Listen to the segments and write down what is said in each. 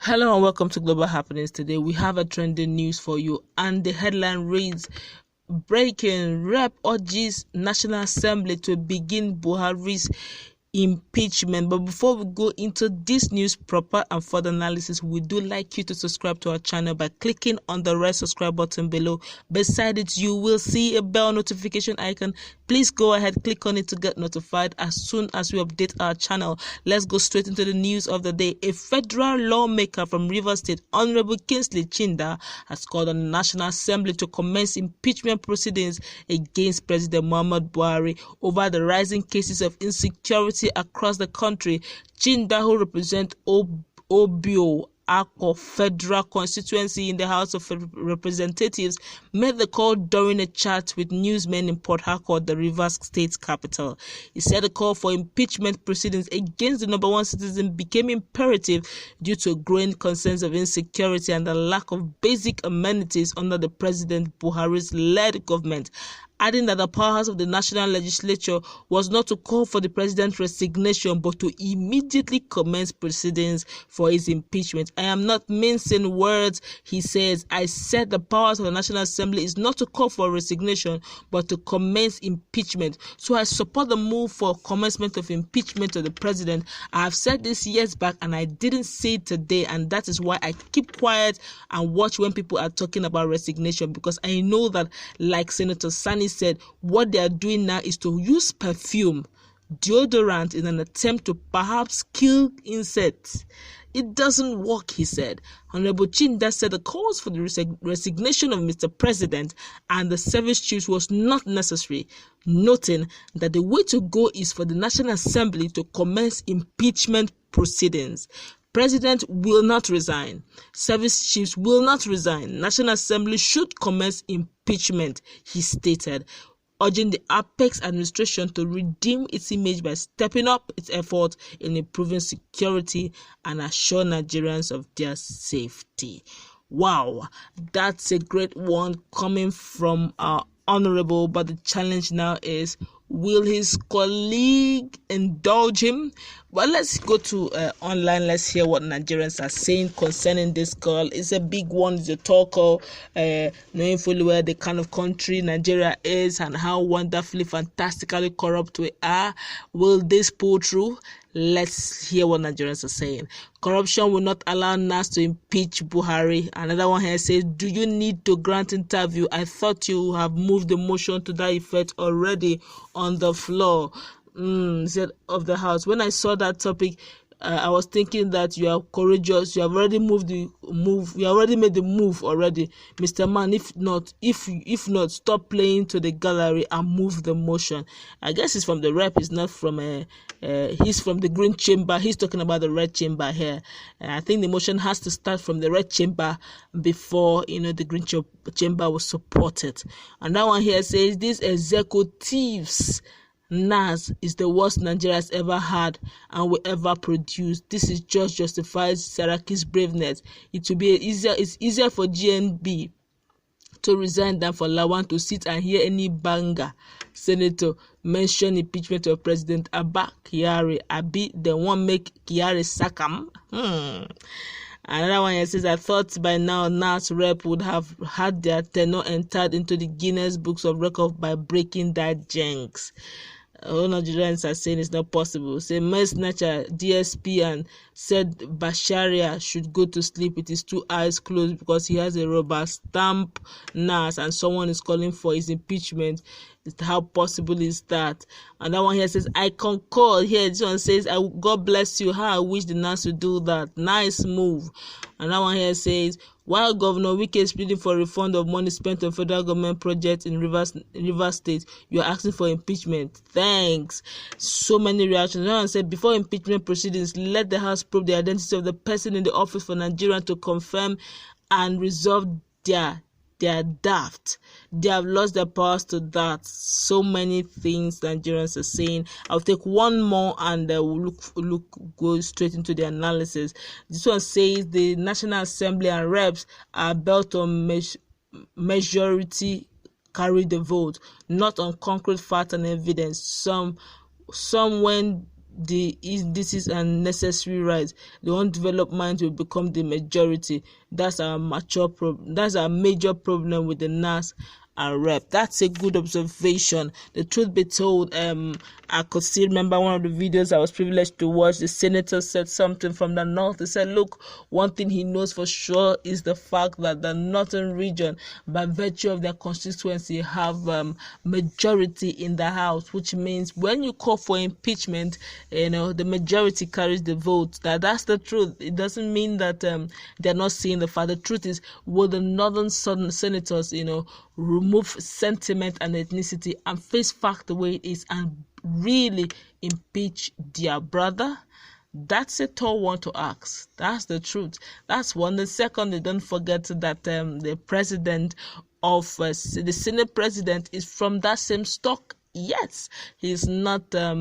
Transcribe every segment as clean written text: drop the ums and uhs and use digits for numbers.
Hello and welcome to Global Happenings. Today we have a trending news for you, and the headline reads: Breaking, Rep urges National Assembly to begin Buhari's impeachment. But before we go into this news proper and further analysis, we do like you to subscribe to our channel by clicking on the red subscribe button below. Beside it, you will see a bell notification icon. Please go ahead, click on it to get notified as soon as we update our channel. Let's go straight into the news of the day. A federal lawmaker from Rivers State, Honorable Kingsley Chinda, has called on the National Assembly to commence impeachment proceedings against President Muhammadu Buhari over the rising cases of insecurity across the country. Chinda, who represents Obio Akko Federal Constituency in the House of Representatives, made the call during a chat with newsmen in Port Harcourt, the Rivers State capital. He said the call for impeachment proceedings against the number one citizen became imperative due to growing concerns of insecurity and the lack of basic amenities under the President Buhari's led government, adding that the powers of the National Legislature was not to call for the president's resignation but to immediately commence proceedings for his impeachment. I am not mincing words, he says. I said the powers of the National Assembly is not to call for resignation but to commence impeachment. So I support the move for commencement of impeachment of the president. I have said this years back and I didn't say it today, and that is why I keep quiet and watch when people are talking about resignation, because I know that, like Senator Sani said, what they are doing now is to use perfume, deodorant in an attempt to perhaps kill insects. It doesn't work, he said. Honorable Chinda said the calls for the resignation of Mr. President and the service chiefs was not necessary, noting that the way to go is for the National Assembly to commence impeachment proceedings. President will not resign. Service chiefs will not resign. National Assembly should commence impeachment, he stated, urging the Apex administration to redeem its image by stepping up its effort in improving security and assure Nigerians of their safety. Wow, that's a great one coming from our honorable, but the challenge now is, will his colleague indulge him? Well, let's go to online. Let's hear what Nigerians are saying concerning this call. It's a big one. It's a talker, knowing fully well the kind of country Nigeria is and how wonderfully, fantastically corrupt we are. Will this pull through? Let's hear what Nigerians are saying. Corruption will not allow NAS to impeach Buhari. Another one here says, do you need to grant interview? I thought you have moved the motion to that effect already on the floor. Said of the House. When I saw that topic, I was thinking that you are courageous. You have already moved the move. You already made the move already, Mr. Man. If not, stop playing to the gallery and move the motion. I guess it's from the rep. It's not from he's from the green chamber. He's talking about the red chamber here. I think the motion has to start from the red chamber before the green chamber will support it. And that one here says, these executives, NAS is the worst Nigeria has ever had and will ever produce. This is just justifies Saraki's braveness. It's easier for GNB to resign than for Lawan to sit and hear any banger senator mention impeachment of President Abba Kyari. Abi, they won't make Kyari sack him. Another one here says, I thought by now NAS rep would have had their tenure entered into the Guinness Books of Records by breaking that jinx. All Nigerians are saying it's not possible. Say Mes Nature, DSP, and said Basharia should go to sleep with his two eyes closed because he has a rubber stamp NAS and someone is calling for his impeachment. How possible is that? And that one here says, I concur. Here, this one says, God bless you. How I wish the NAS would do that. Nice move. And that one here says, while Governor Wike is pleading for a refund of money spent on federal government projects in Rivers State, you are asking for impeachment. Thanks. So many reactions. That one said, before impeachment proceedings, let the House probe the identity of the person in the office for Nigeria to confirm and resolve their daft. They have lost their powers to that. So many things Nigerians are saying. I'll take one more and we'll go straight into the analysis. This one says the National Assembly and reps are built on majority carry the vote, not on concrete facts and evidence. Some when this is a necessary right. The undeveloped mind will become the majority. That's our that's our major problem with the NAS and rep. That's a good observation. The truth be told, I could still remember one of the videos I was privileged to watch. The senator said something from the north. He said, look, one thing he knows for sure is the fact that the northern region, by virtue of their constituency, have majority in the house, which means when you call for impeachment, the majority carries the vote. That's the truth. It doesn't mean that they're not seeing the fact. The truth is, will the northern southern senators, remove sentiment and ethnicity and face fact the way it is and really impeach their brother? That's a tall one to ask. That's the truth. That's one. The second, don't forget that the president of the Senate president is from that same stock. Yes, he's not a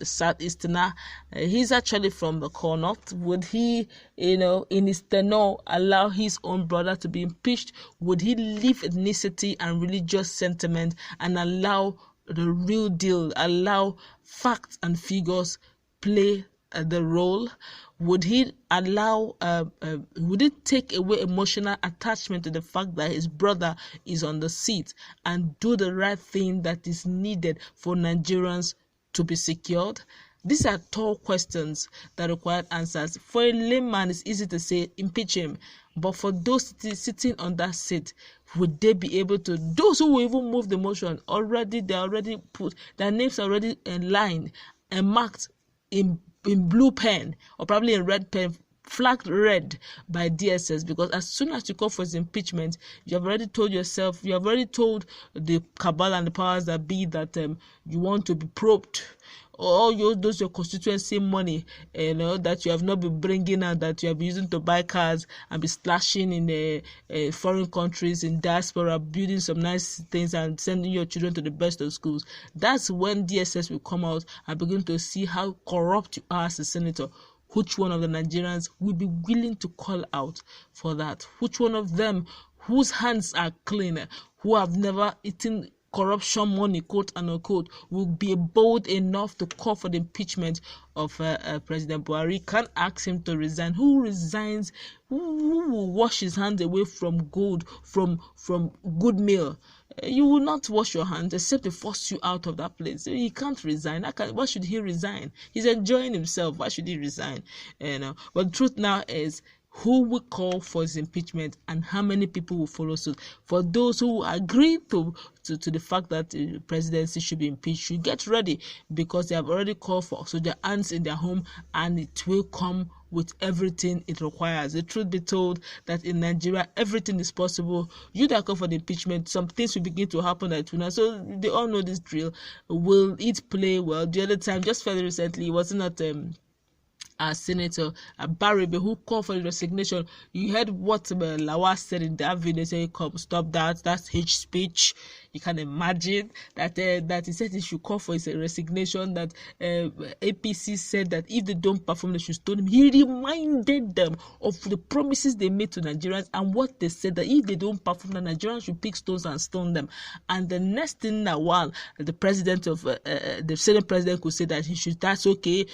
Southeasterner. He's actually from the Connaught. Would he, in his tenure, allow his own brother to be impeached? Would he leave ethnicity and religious sentiment and allow the real deal, allow facts and figures play the role? Would he allow, would it take away emotional attachment to the fact that his brother is on the seat and do the right thing that is needed for Nigerians to be secured? These are tall questions that require answers. For a layman, it's easy to say impeach him, but for those sitting on that seat, would they be able to? Those who will even move the motion they already put their names already in line and marked in blue pen or probably in red pen, flagged red by DSS, because as soon as you call for his impeachment, you have already told the cabal and the powers that be that you want to be probed. All those your constituency money, that you have not been bringing out, that you have been using to buy cars and be splashing in foreign countries, in diaspora, building some nice things and sending your children to the best of schools. That's when DSS will come out and begin to see how corrupt you are as a senator. Which one of the Nigerians will be willing to call out for that? Which one of them whose hands are clean, who have never eaten corruption money, quote and unquote, will be bold enough to call for the impeachment of President Buhari? Can't ask him to resign. Who resigns? Who will wash his hands away from gold, from good meal? You will not wash your hands except to force you out of that place. He can't resign. Why should he resign? He's enjoying himself. Why should he resign? But the truth now is, who will call for his impeachment and how many people will follow suit? For those who agree to the fact that the presidency should be impeached, should get ready, because they have already called for soldier ants in their home, and it will come with everything it requires. The truth be told, that in Nigeria everything is possible. You that call for the impeachment, some things will begin to happen that will not. So they all know this drill. Will it play well? The other time, just fairly recently, it wasn't that Senator Abaribe who called for the resignation. You heard what Lawa said in that video, saying, "Come, stop that. That's hate speech." You can imagine that he said he should call for his resignation. That APC said that if they don't perform, they should stone him. He reminded them of the promises they made to Nigerians and what they said, that if they don't perform, the Nigerians should pick stones and stone them. And the next thing, that while the president of the Senate president could say that he should, that's okay.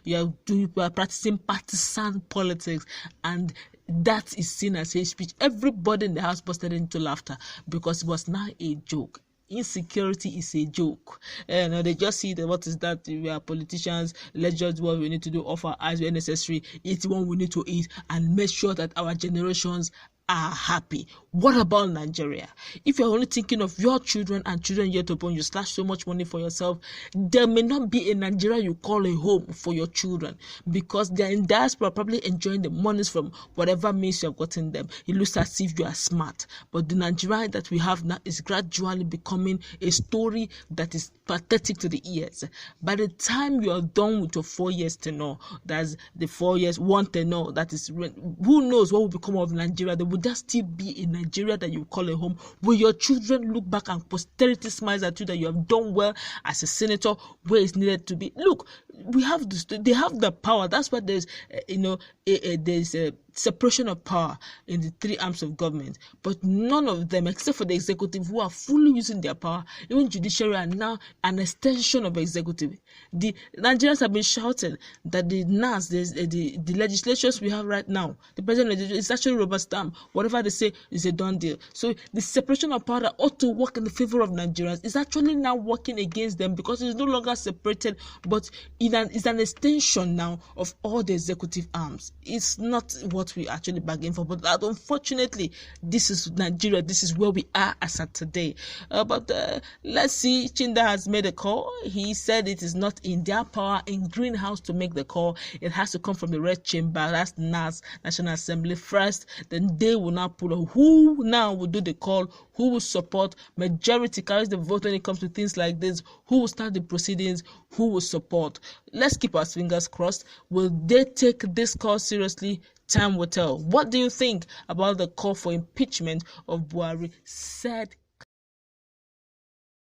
You are practicing partisan politics, and that is seen as hate speech. Everybody in the house busted into laughter because it was now a joke. Insecurity is a joke, and they just see that what is that? We are politicians. Let's just do what we need to do. Off our eyes where necessary. Eat what we need to eat, and make sure that our generations are happy. What about Nigeria? If you're only thinking of your children and children yet to born, you slash so much money for yourself, there may not be a Nigeria you call a home for your children, because they're in diaspora, probably enjoying the monies from whatever means you have gotten them. It looks as if you are smart, but the Nigeria that we have now is gradually becoming a story that is pathetic to the ears. By the time you are done with your 4 years tenure, that's the 4 years, one tenure, that is, who knows what will become of Nigeria? There would just still be a Nigeria that you call a home, where your children look back and posterity smiles at you that you have done well as a senator where it's needed to be. Look, we have this, they have the power. That's why there's there's separation of power in the three arms of government, but none of them, except for the executive, who are fully using their power, even judiciary are now an extension of executive. The Nigerians have been shouting that the NAS, the legislations we have right now, the present legislation is actually rubber stamp. Whatever they say is a done deal. So the separation of power that ought to work in the favor of Nigerians is actually now working against them, because it's no longer separated, but it's an extension now of all the executive arms. It's not what we actually bargained for, but unfortunately, this is Nigeria. This is where we are as of today. But let's see. Chinda has made a call. He said it is not in their power in Greenhouse to make the call. It has to come from the Red Chamber. That's NAS, National Assembly first. Then they will now pull up who now will do the call, who will support. Majority carries the vote when it comes to things like this. Who will start the proceedings? Who will support? Let's keep our fingers crossed. Will they take this call seriously? Time will tell. What do you think about the call for impeachment of Buhari? Said